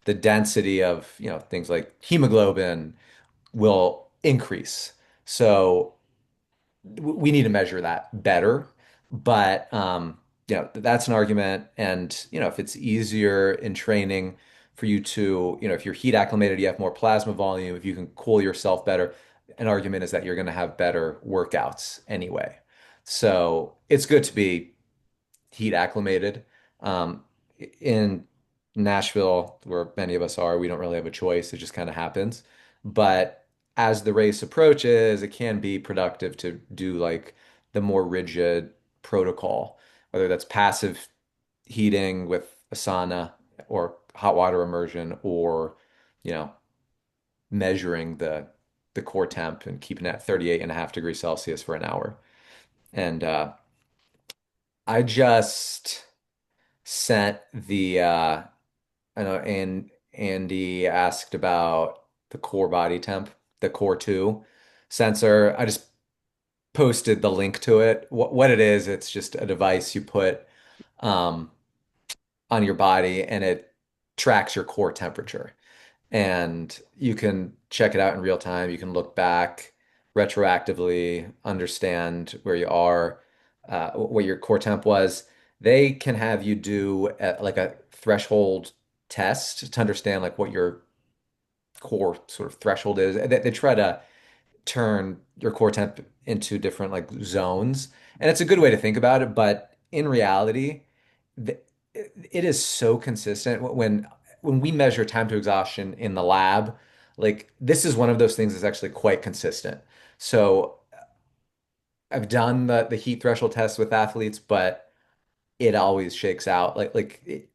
the density of, things like hemoglobin will increase. So we need to measure that better. But that's an argument. And if it's easier in training for you to, if you're heat acclimated, you have more plasma volume, if you can cool yourself better, an argument is that you're going to have better workouts anyway. So it's good to be heat acclimated. In Nashville, where many of us are, we don't really have a choice. It just kind of happens. But as the race approaches, it can be productive to do like the more rigid protocol, whether that's passive heating with a sauna or hot water immersion, or, you know, measuring the core temp and keeping it at 38.5 degrees Celsius for an hour. And I just sent I know, and Andy asked about the core body temp, the core 2 sensor. I just posted the link to it. What it is, it's just a device you put um, on your body, and it tracks your core temperature. And you can check it out in real time. You can look back retroactively understand where you are, what your core temp was. They can have you do like a threshold test to understand like what your core sort of threshold is. They try to turn your core temp into different like zones. And it's a good way to think about it, but in reality, the, it is so consistent when we measure time to exhaustion in the lab, like this is one of those things that's actually quite consistent. So I've done the heat threshold test with athletes, but it always shakes out.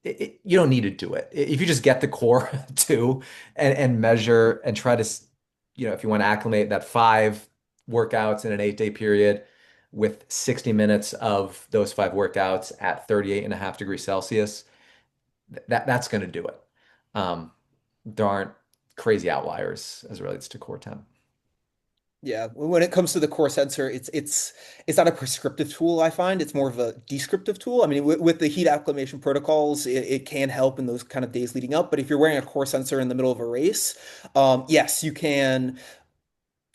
You don't need to do it. If you just get the core too and measure and try to, if you want to acclimate that 5 workouts in an 8-day period with 60 minutes of those 5 workouts at 38.5 degrees Celsius, that's going to do it. There aren't crazy outliers as it relates to core temp. Yeah, when it comes to the core sensor, it's not a prescriptive tool, I find. It's more of a descriptive tool. I mean, with the heat acclimation protocols, it can help in those kind of days leading up. But if you're wearing a core sensor in the middle of a race, yes, you can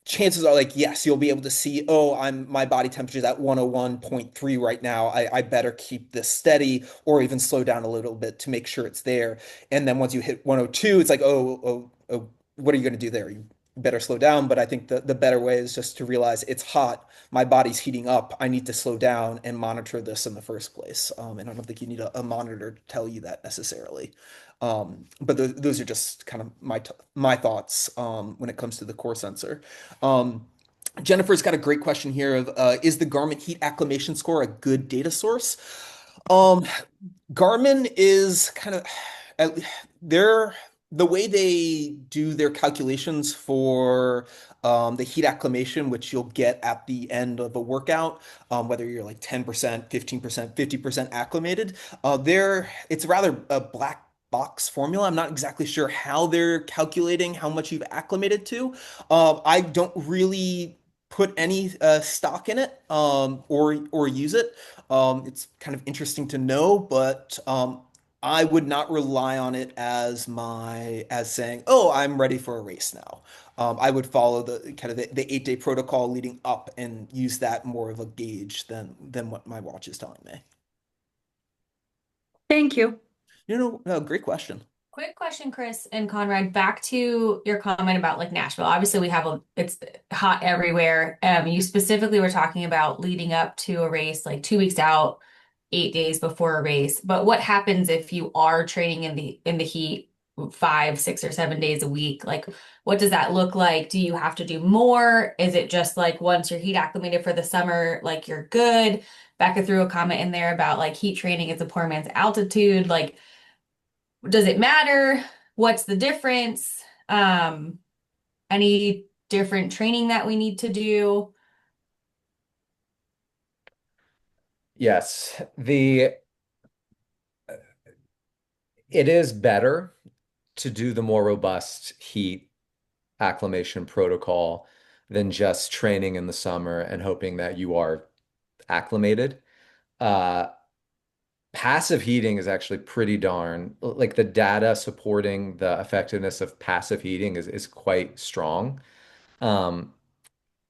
chances are like yes you'll be able to see, oh, my body temperature is at 101.3 right now. I better keep this steady or even slow down a little bit to make sure it's there. And then once you hit 102, it's like, oh, what are you going to do there? You better slow down. But I think the better way is just to realize it's hot, my body's heating up, I need to slow down and monitor this in the first place. And I don't think you need a monitor to tell you that necessarily. But those are just kind of my thoughts when it comes to the core sensor. Um, Jennifer's got a great question here of is the Garmin heat acclimation score a good data source? Um, Garmin is kind of at- they're the way they do their calculations for the heat acclimation, which you'll get at the end of a workout, whether you're like 10%, 15%, 50% acclimated. It's rather a black box formula. I'm not exactly sure how they're calculating how much you've acclimated to. I don't really put any stock in it or use it. It's kind of interesting to know, but I would not rely on it as saying, "Oh, I'm ready for a race now." I would follow the kind of the 8-day protocol leading up and use that more of a gauge than what my watch is telling me. Thank you. Great question. Quick question, Chris and Conrad, back to your comment about like Nashville. Obviously, it's hot everywhere. You specifically were talking about leading up to a race, like 2 weeks out, 8 days before a race. But what happens if you are training in the heat 5, 6, or 7 days a week? Like, what does that look like? Do you have to do more? Is it just like once you're heat acclimated for the summer, like you're good? Becca threw a comment in there about like heat training is a poor man's altitude. Like, does it matter? What's the difference? Any different training that we need to do? Yes, it is better to do the more robust heat acclimation protocol than just training in the summer and hoping that you are acclimated. Uh, Passive heating is actually pretty darn, like the data supporting the effectiveness of passive heating is quite strong. Um,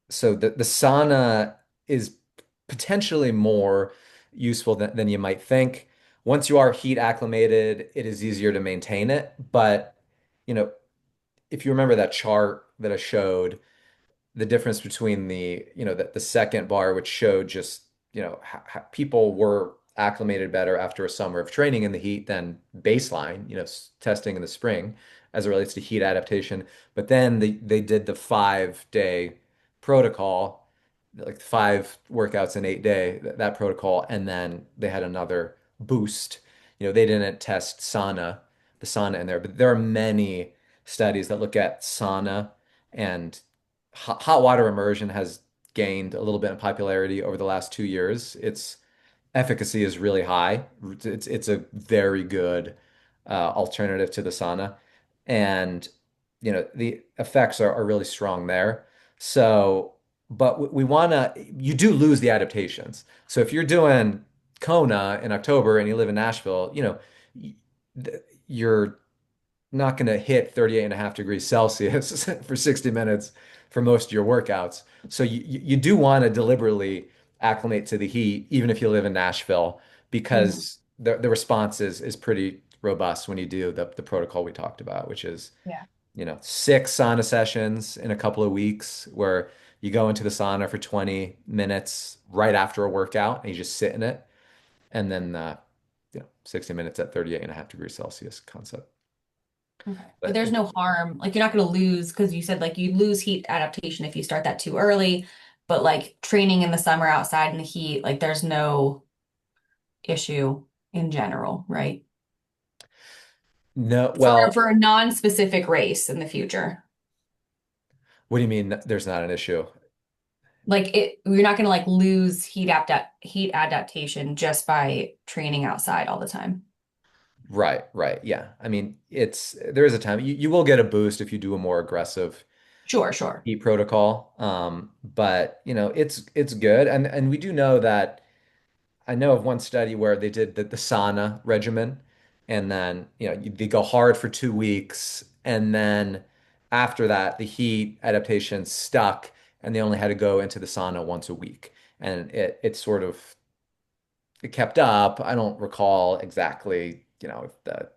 so the sauna is potentially more useful than you might think. Once you are heat acclimated, it is easier to maintain it. But, you know, if you remember that chart that I showed, the difference between the second bar, which showed just, how people were acclimated better after a summer of training in the heat than baseline, testing in the spring as it relates to heat adaptation. But then they did the 5-day protocol, like 5 workouts in 8 day, that protocol, and then they had another boost. They didn't test the sauna in there, but there are many studies that look at sauna and hot water immersion has gained a little bit in popularity over the last 2 years. Its efficacy is really high. It's a very good alternative to the sauna, and the effects are really strong there. So, but we want to. You do lose the adaptations. So if you're doing Kona in October and you live in Nashville, you're not going to hit 38.5 degrees Celsius for 60 minutes for most of your workouts. So you do want to deliberately acclimate to the heat, even if you live in Nashville, Mhm. because the response is pretty robust when you do the protocol we talked about, which is, Yeah. 6 sauna sessions in a couple of weeks where you go into the sauna for 20 minutes right after a workout and you just sit in it. And then, 60 minutes at 38.5 degrees Celsius concept. Okay. But But there's no harm. Like you're not going to lose because you said like you lose heat adaptation if you start that too early. But like training in the summer outside in the heat, like there's no issue in general, right? no, For well, for a non-specific race in the future. what do you mean there's not an issue? Like you're not going to like lose heat adaptation just by training outside all the time. Right, right. Yeah. I mean, there is a time you will get a boost if you do a more aggressive Sure, sure. heat protocol. But it's good. And we do know that I know of one study where they did the sauna regimen, and then they go hard for 2 weeks, and then after that the heat adaptation stuck, and they only had to go into the sauna once a week, and it sort of it kept up. I don't recall exactly, if the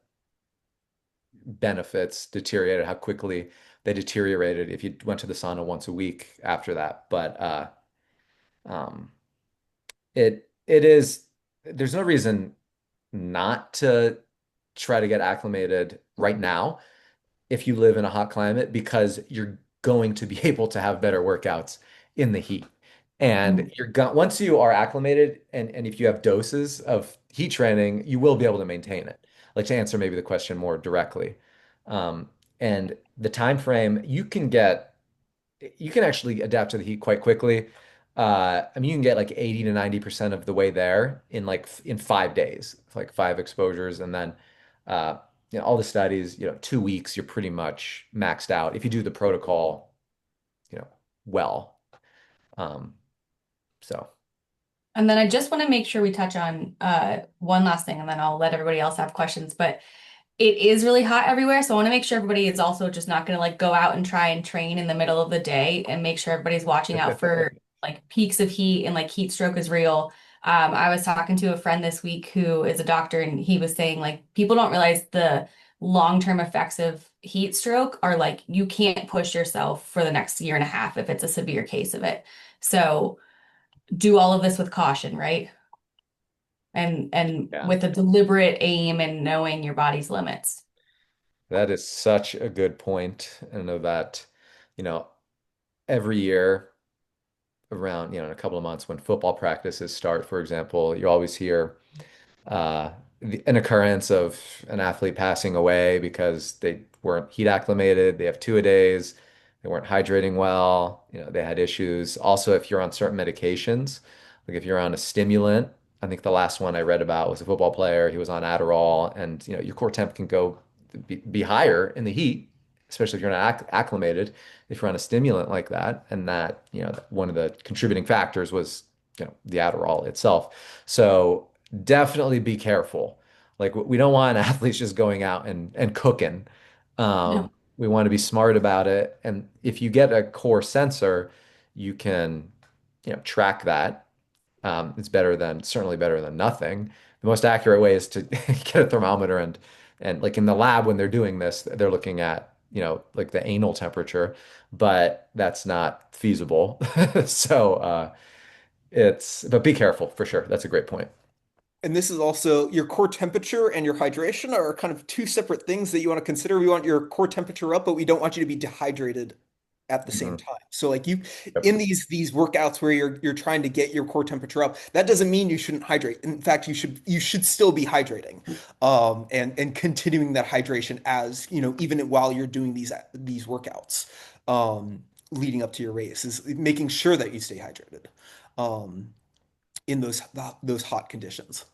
benefits deteriorated, how quickly they deteriorated if you went to the sauna once a week after that, but um, it is there's no reason not to try to get acclimated right now if you live in a hot climate because you're going to be able to have better workouts in the heat. And Mhm. once you are acclimated and if you have doses of heat training, you will be able to maintain it. Like to answer maybe the question more directly. Um, and the time frame, you can actually adapt to the heat quite quickly. I mean, you can get like 80 to 90% of the way there in 5 days, like 5 exposures, and then uh, all the studies, 2 weeks, you're pretty much maxed out if you do the protocol, you know, well. Um, so And then I just want to make sure we touch on one last thing, and then I'll let everybody else have questions. But it is really hot everywhere, so I want to make sure everybody is also just not going to like go out and try and train in the middle of the day, and make sure everybody's watching out for like peaks of heat and like heat stroke is real. I was talking to a friend this week who is a doctor, and he was saying like people don't realize the long-term effects of heat stroke are like you can't push yourself for the next year and a half if it's a severe case of it. So do all of this with caution, right? And yeah, with a deliberate aim and knowing your body's limits. that is such a good point. I know that, you know, every year around, in a couple of months when football practices start, for example, you always hear uh, an occurrence of an athlete passing away because they weren't heat acclimated, they have two-a-days, they weren't hydrating well, they had issues. Also, if you're on certain medications, like if you're on a stimulant, I think the last one I read about was a football player. He was on Adderall, and your core temp can go be higher in the heat, especially if you're not acclimated, if you're on a stimulant like that. And that, one of the contributing factors was, the Adderall itself. So definitely be careful. Like we don't want athletes just going out and cooking. No. We want to be smart about it. And if you get a core sensor, you can, track that. It's certainly better than nothing. The most accurate way is to get a thermometer and like in the lab when they're doing this, they're looking at, like the anal temperature, but that's not feasible. So but be careful for sure. That's a great point. And this is also your core temperature and your hydration are kind of two separate things that you want to consider. We want your core temperature up, but we don't want you to be dehydrated at the same Mhm. time. So like you Yep. in these workouts where you're trying to get your core temperature up, that doesn't mean you shouldn't hydrate. In fact, you should still be hydrating. And continuing that hydration as, even while you're doing these workouts leading up to your race is making sure that you stay hydrated. Um in those hot conditions.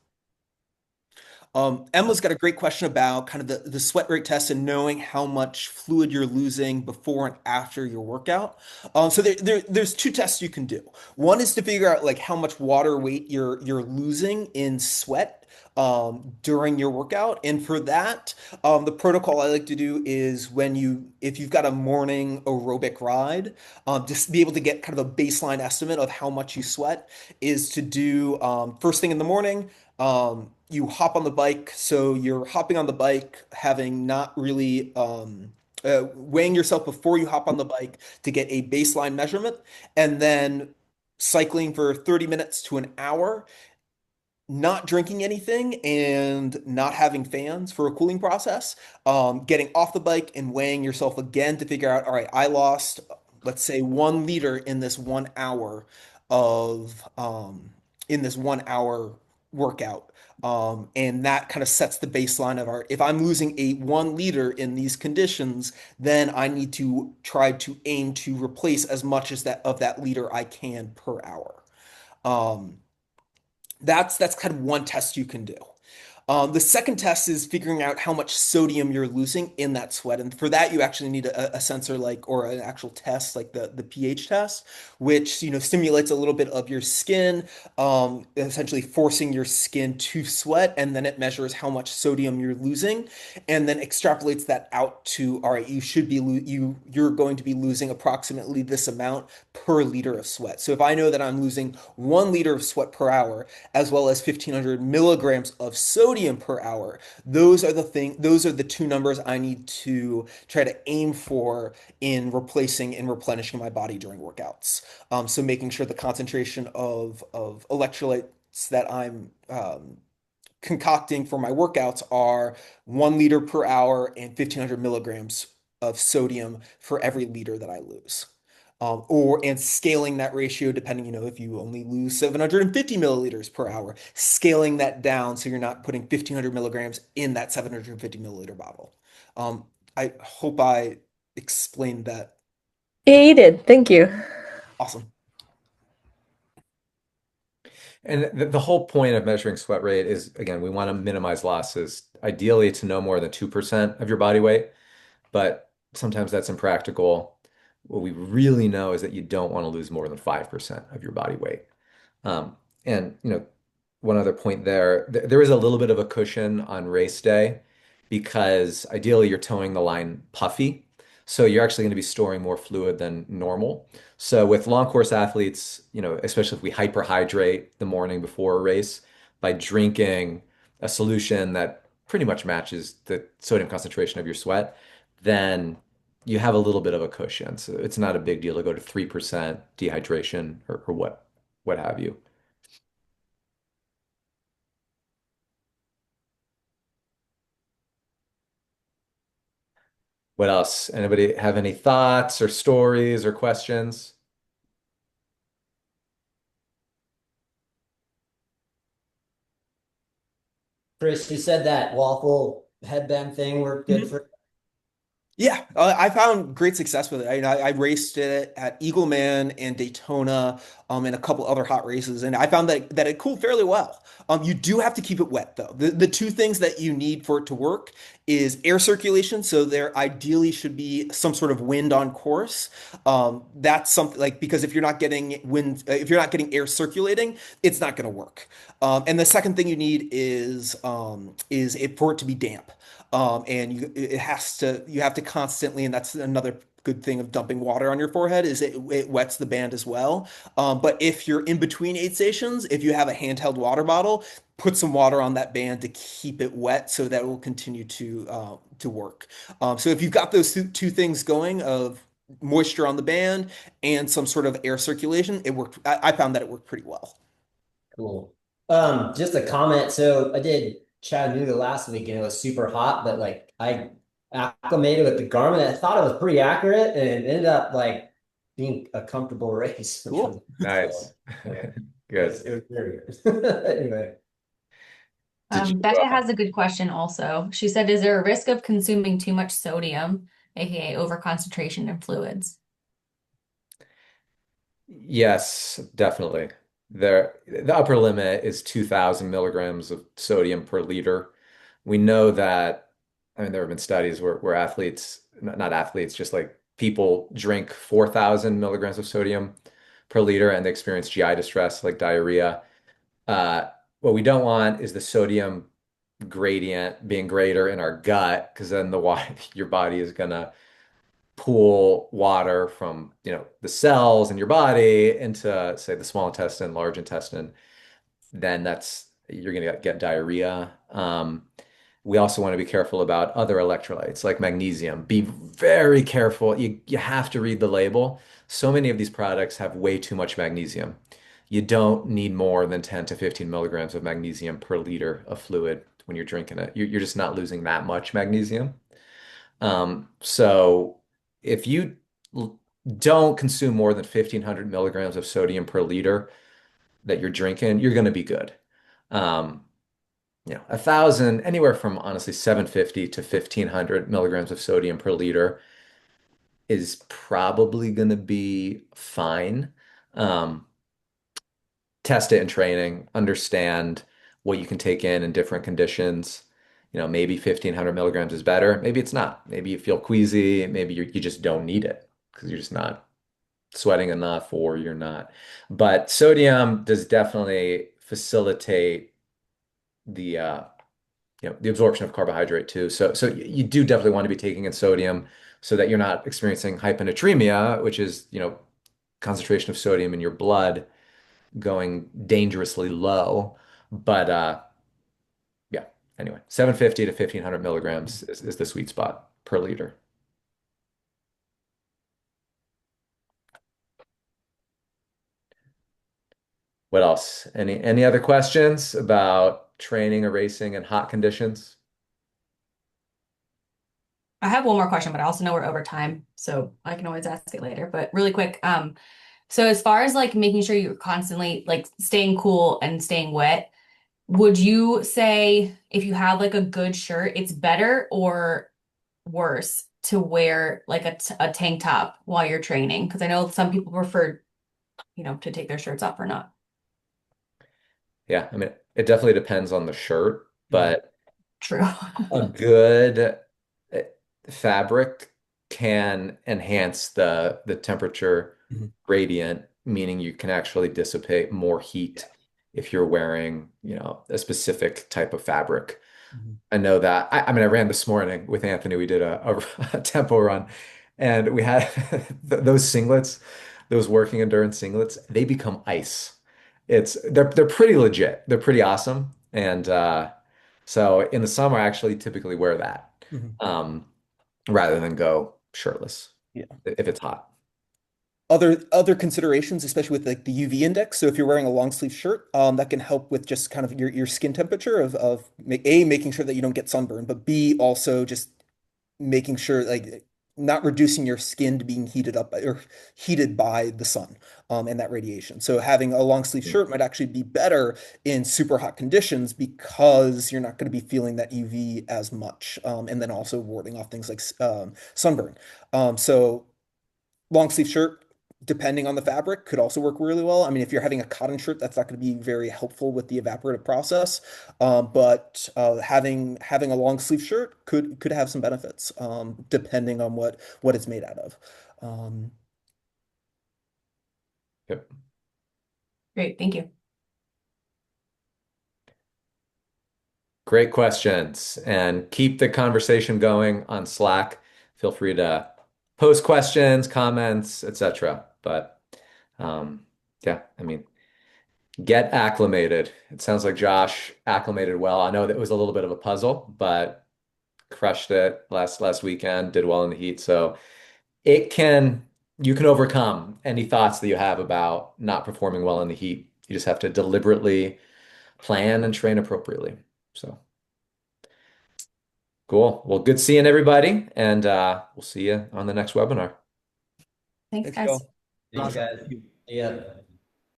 Emma's got a great question about kind of the sweat rate test and knowing how much fluid you're losing before and after your workout. So there's two tests you can do. One is to figure out like how much water weight you're losing in sweat during your workout. And for that, the protocol I like to do is if you've got a morning aerobic ride, just be able to get kind of a baseline estimate of how much you sweat is to do first thing in the morning. You hop on the bike, so you're hopping on the bike, having not really weighing yourself before you hop on the bike to get a baseline measurement, and then cycling for 30 minutes to an hour, not drinking anything and not having fans for a cooling process, getting off the bike and weighing yourself again to figure out, all right, I lost, let's say, 1 liter in this 1 hour workout. And that kind of sets the baseline of our, if I'm losing 1 liter in these conditions, then I need to try to aim to replace as much as that of that liter I can per hour. Um, that's kind of one test you can do. The second test is figuring out how much sodium you're losing in that sweat. And for that, you actually need a sensor like, or an actual test like the pH test, which, stimulates a little bit of your skin, essentially forcing your skin to sweat. And then it measures how much sodium you're losing and then extrapolates that out to, all right, you're going to be losing approximately this amount per liter of sweat. So if I know that I'm losing 1 liter of sweat per hour, as well as 1500 milligrams of sodium per hour. Those are the two numbers I need to try to aim for in replacing and replenishing my body during workouts. So making sure the concentration of electrolytes that I'm concocting for my workouts are 1 liter per hour and 1500 milligrams of sodium for every liter that I lose. And scaling that ratio depending, if you only lose 750 milliliters per hour, scaling that down so you're not putting 1500 milligrams in that 750 milliliter bottle. Um, I hope I explained that. Yeah, you did. Thank you. Awesome. And the whole point of measuring sweat rate is, again, we want to minimize losses, ideally to no more than 2% of your body weight, but sometimes that's impractical. What we really know is that you don't want to lose more than 5% of your body weight. Um, and one other point there, there is a little bit of a cushion on race day because ideally you're towing the line puffy. So you're actually going to be storing more fluid than normal. So with long course athletes, especially if we hyperhydrate the morning before a race by drinking a solution that pretty much matches the sodium concentration of your sweat, then you have a little bit of a cushion. So it's not a big deal to go to 3% dehydration or what have you. What else? Anybody have any thoughts or stories or questions? Chris, you said that waffle headband thing worked good Mhm. for. Yeah, I found great success with it. I raced it at Eagleman and Daytona, and a couple other hot races, and I found that it cooled fairly well. You do have to keep it wet though. The two things that you need for it to work is air circulation. So there ideally should be some sort of wind on course. That's something like because if you're not getting wind, if you're not getting air circulating, it's not going to work. And the second thing you need is it for it to be damp. And you have to constantly, and that's another good thing of dumping water on your forehead is it wets the band as well. But if you're in between aid stations, if you have a handheld water bottle, put some water on that band to keep it wet so that it will continue to work. So if you've got those two things going of moisture on the band and some sort of air circulation, it worked. I found that it worked pretty well. Cool. Just a comment. So I did Chattanooga last week and it was super hot, but like I acclimated with the Garmin. I thought it was pretty accurate and it ended up like being a comfortable race, which was Cool. so Nice. yeah, Good. it was very good. Anyway. Did you Becca has a good question also. She said, is there a risk of consuming too much sodium, aka overconcentration in fluids? Yes, definitely. The upper limit is 2000 milligrams of sodium per liter. we know that, I mean, there have been studies where athletes, not athletes, just like people drink 4,000 milligrams of sodium per liter and they experience GI distress like diarrhea. Uh, what we don't want is the sodium gradient being greater in our gut because then the water, your body is gonna pool water from, the cells in your body into, say, the small intestine, large intestine, then you're going to get diarrhea. We also want to be careful about other electrolytes like magnesium. Be very careful. You have to read the label. So many of these products have way too much magnesium. You don't need more than 10 to 15 milligrams of magnesium per liter of fluid when you're drinking it. You're just not losing that much magnesium. So if you don't consume more than 1,500 milligrams of sodium per liter that you're drinking, you're going to be good. Um, 1,000, anywhere from honestly 750 to 1,500 milligrams of sodium per liter is probably going to be fine. Um, Test it in training, understand what you can take in different conditions. Maybe 1,500 milligrams is better. Maybe it's not. Maybe you feel queasy. Maybe you just don't need it because you're just not sweating enough or you're not. But sodium does definitely facilitate the absorption of carbohydrate too. So you do definitely want to be taking in sodium so that you're not experiencing hyponatremia, which is, concentration of sodium in your blood going dangerously low. But yeah, anyway, 750 to 1,500 milligrams is the sweet spot per liter. What else? Any other questions about training or racing in hot conditions? I have one more question, but I also know we're over time, so I can always ask it later. But really quick, so as far as like making sure you're constantly like staying cool and staying wet, would you say if you have like a good shirt, it's better or worse to wear like a tank top while you're training? Because I know some people prefer, to take their shirts off or not. Yeah, I mean, it definitely depends on the shirt, Mhm. but True. a good uh, fabric can enhance the temperature Mhm. gradient, meaning you can actually dissipate more heat if you're wearing, a specific type of fabric. Mhm. I know that. I mean, I ran this morning with Anthony. We did a tempo run, and we had those singlets, those working endurance singlets. They become ice. They're pretty legit. They're pretty awesome. And so in the summer, I actually typically wear that Mhm. um, rather than go shirtless Yeah. if it's hot. Other considerations, especially with like the UV index. So if you're wearing a long sleeve shirt, that can help with just kind of your skin temperature of making sure that you don't get sunburn, but B also just making sure like not reducing your skin to being heated up or heated by the sun and that radiation. So having a long sleeve shirt might actually be better in super hot conditions because you're not going to be feeling that UV as much, and then also warding off things like sunburn. So long sleeve shirt, depending on the fabric, could also work really well. I mean, if you're having a cotton shirt, that's not going to be very helpful with the evaporative process. But having a long sleeve shirt could have some benefits, depending on what it's made out of. Um, Yep. Great, thank you. Great questions. And keep the conversation going on Slack. Feel free to post questions, comments, etc. But yeah, I mean, get acclimated. It sounds like Josh acclimated well. I know that was a little bit of a puzzle, but crushed it last weekend, did well in the heat. So it can you can overcome any thoughts that you have about not performing well in the heat. You just have to deliberately plan and train appropriately. So cool. Well, good seeing everybody, and we'll see you on the next webinar. Thanks, Thanks, guys. y'all. Thanks, Awesome. guys. Thank you. Yeah.